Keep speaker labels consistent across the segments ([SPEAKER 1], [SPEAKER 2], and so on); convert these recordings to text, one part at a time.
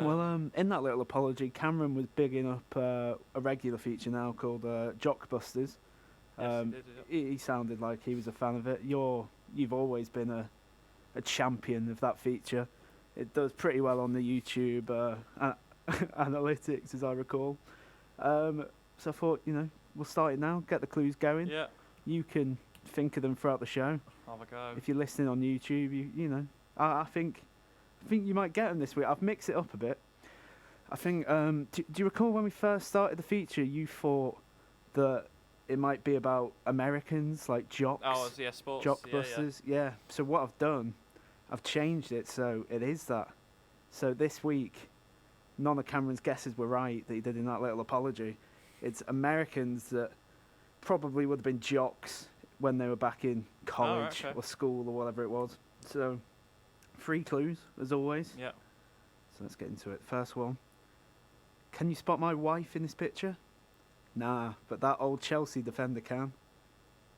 [SPEAKER 1] Well, in that little apology, Cameron was bigging up a regular feature now called Jockbusters.
[SPEAKER 2] Yes,
[SPEAKER 1] Um,
[SPEAKER 2] he did. Yeah.
[SPEAKER 1] he sounded like he was a fan of it. You've always been a champion of that feature. It does pretty well on the YouTube analytics, as I recall. So I thought, we'll start it now. Get the clues going.
[SPEAKER 2] Yeah.
[SPEAKER 1] You can think of them throughout the show.
[SPEAKER 2] Have a go.
[SPEAKER 1] If you're listening on YouTube, I think you might get them this week. I've mixed it up a bit. I think. Do you recall when we first started the feature? You thought that it might be about Americans, like jocks.
[SPEAKER 2] Oh, yeah, sports.
[SPEAKER 1] Jockbusters. Yeah. So what I've done, I've changed it so it is that. So this week, none of Cameron's guesses were right that he did in that little apology. It's Americans that probably would have been jocks when they were back in college or school or whatever it was. So 3 clues, as always.
[SPEAKER 2] Yeah.
[SPEAKER 1] So let's get into it. First one. Can you spot my wife in this picture? Nah, but that old Chelsea defender can.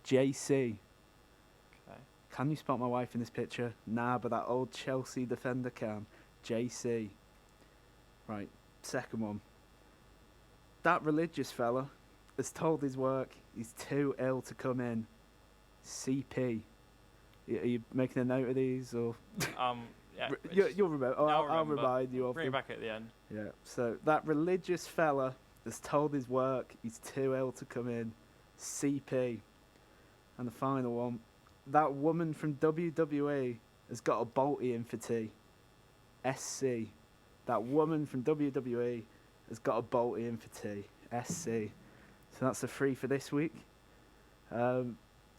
[SPEAKER 1] JC.
[SPEAKER 2] Okay.
[SPEAKER 1] Can you spot my wife in this picture? Nah, but that old Chelsea defender can. JC. Right, second one. That religious fella has told his work he's too ill to come in. CP. Are you making a note of these, or?
[SPEAKER 2] Yeah.
[SPEAKER 1] You'll remember. I'll remind you of
[SPEAKER 2] Bring
[SPEAKER 1] them.
[SPEAKER 2] it back at the end.
[SPEAKER 1] Yeah. So that religious fella has told his work he's too ill to come in. CP. And the final one. That woman from WWE has got a bolty in for tea. SC. That woman from WWE has got a bolty in for tea. SC. So that's the 3 for this week.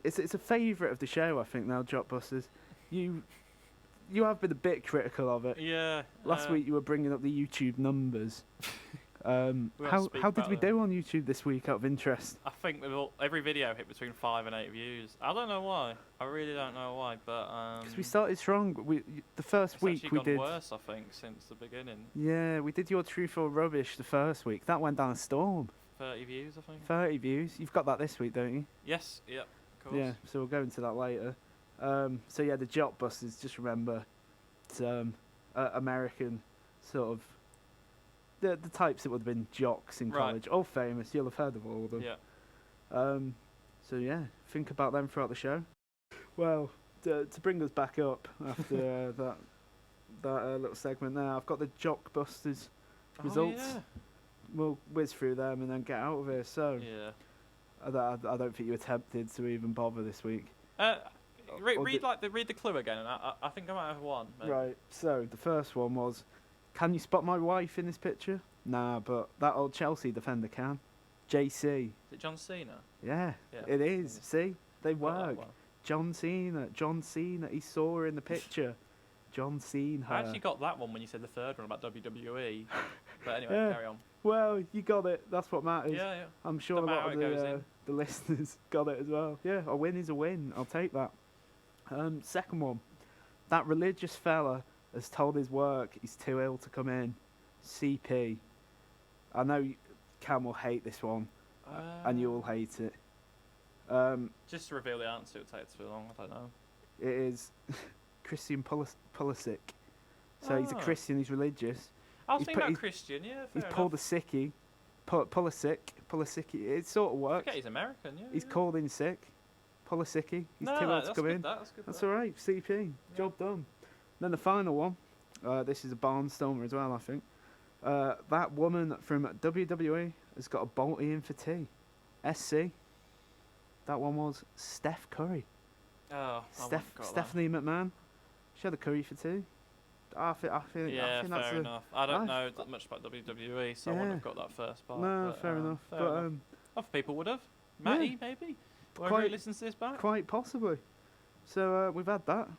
[SPEAKER 1] It's a favourite of the show, I think, now, Jockbusters. You have been a bit critical of it.
[SPEAKER 2] Yeah.
[SPEAKER 1] Last week you were bringing up the YouTube numbers. How did we do on YouTube this week, out of interest?
[SPEAKER 2] I think every video hit between 5 and 8 views. I don't know why. I really don't know why, but
[SPEAKER 1] because we started strong. The first week we did
[SPEAKER 2] worse, I think, since the beginning.
[SPEAKER 1] Yeah, we did your truth or rubbish the first week. That went down a storm.
[SPEAKER 2] 30 views, I think.
[SPEAKER 1] 30 views. You've got that this week, don't you?
[SPEAKER 2] Yes. Yep. Of course.
[SPEAKER 1] Yeah. So we'll go into that later. So yeah, the Jockbusters. Just remember, it's American sort of. The types that would have been jocks in college, all famous. You'll have heard of all of them.
[SPEAKER 2] Yeah.
[SPEAKER 1] So yeah, think about them throughout the show. Well, to bring us back up after that little segment there, I've got the Jockbusters results.
[SPEAKER 2] Oh, yeah.
[SPEAKER 1] We'll whiz through them and then get out of here. So
[SPEAKER 2] yeah.
[SPEAKER 1] I don't think you were tempted to even bother this week.
[SPEAKER 2] Read the clue again, and I think I might have one. Maybe.
[SPEAKER 1] Right. So the first one was, can you spot my wife in this picture? Nah, but that old Chelsea defender can. JC.
[SPEAKER 2] Is it John Cena?
[SPEAKER 1] Yeah,
[SPEAKER 2] Yeah.
[SPEAKER 1] it is. See, they
[SPEAKER 2] Got that
[SPEAKER 1] work.
[SPEAKER 2] one.
[SPEAKER 1] John Cena. He saw her in the picture. John Cena.
[SPEAKER 2] I actually got that one when you said the third one about WWE. But anyway,
[SPEAKER 1] Yeah.
[SPEAKER 2] carry on.
[SPEAKER 1] Well, you got it. That's what matters.
[SPEAKER 2] Yeah, yeah.
[SPEAKER 1] I'm sure a
[SPEAKER 2] Doesn't
[SPEAKER 1] lot
[SPEAKER 2] matter
[SPEAKER 1] of
[SPEAKER 2] how it goes
[SPEAKER 1] the listeners got it as well. Yeah, a win is a win. I'll take that. Second one. That religious fella has told his work he's too ill to come in. CP. I know Cam will hate this one, and you'll hate it.
[SPEAKER 2] Just to reveal the answer, it takes too long. I don't know.
[SPEAKER 1] It is Christian Pulisic. So he's a Christian, he's religious.
[SPEAKER 2] I was
[SPEAKER 1] He's
[SPEAKER 2] thinking
[SPEAKER 1] put-
[SPEAKER 2] about Christian, yeah.
[SPEAKER 1] He's
[SPEAKER 2] fair
[SPEAKER 1] pulled a
[SPEAKER 2] enough.
[SPEAKER 1] sickie. Pulisic. It sort of
[SPEAKER 2] I
[SPEAKER 1] works.
[SPEAKER 2] forget he's American, yeah.
[SPEAKER 1] He's
[SPEAKER 2] yeah.
[SPEAKER 1] called in sick. Pulisic. He's
[SPEAKER 2] No,
[SPEAKER 1] too
[SPEAKER 2] no,
[SPEAKER 1] old to
[SPEAKER 2] that's
[SPEAKER 1] come
[SPEAKER 2] good,
[SPEAKER 1] in.
[SPEAKER 2] that's good.
[SPEAKER 1] That's all right. CP. Job done. Then the final one. This is a barnstormer as well, I think. That woman from WWE has got a bolty in for tea. SC. That one was Steph Curry.
[SPEAKER 2] Oh,
[SPEAKER 1] Stephanie McMahon. She had a curry for tea. I think
[SPEAKER 2] Yeah,
[SPEAKER 1] that's
[SPEAKER 2] fair enough. I don't know
[SPEAKER 1] I-
[SPEAKER 2] that much about WWE, so I
[SPEAKER 1] Yeah.
[SPEAKER 2] wouldn't have got that first part.
[SPEAKER 1] No,
[SPEAKER 2] but,
[SPEAKER 1] fair enough.
[SPEAKER 2] fair
[SPEAKER 1] But
[SPEAKER 2] enough. Other people would have. Matty, maybe? Whoever
[SPEAKER 1] Quite-
[SPEAKER 2] listens to this back.
[SPEAKER 1] quite possibly. So we've had that.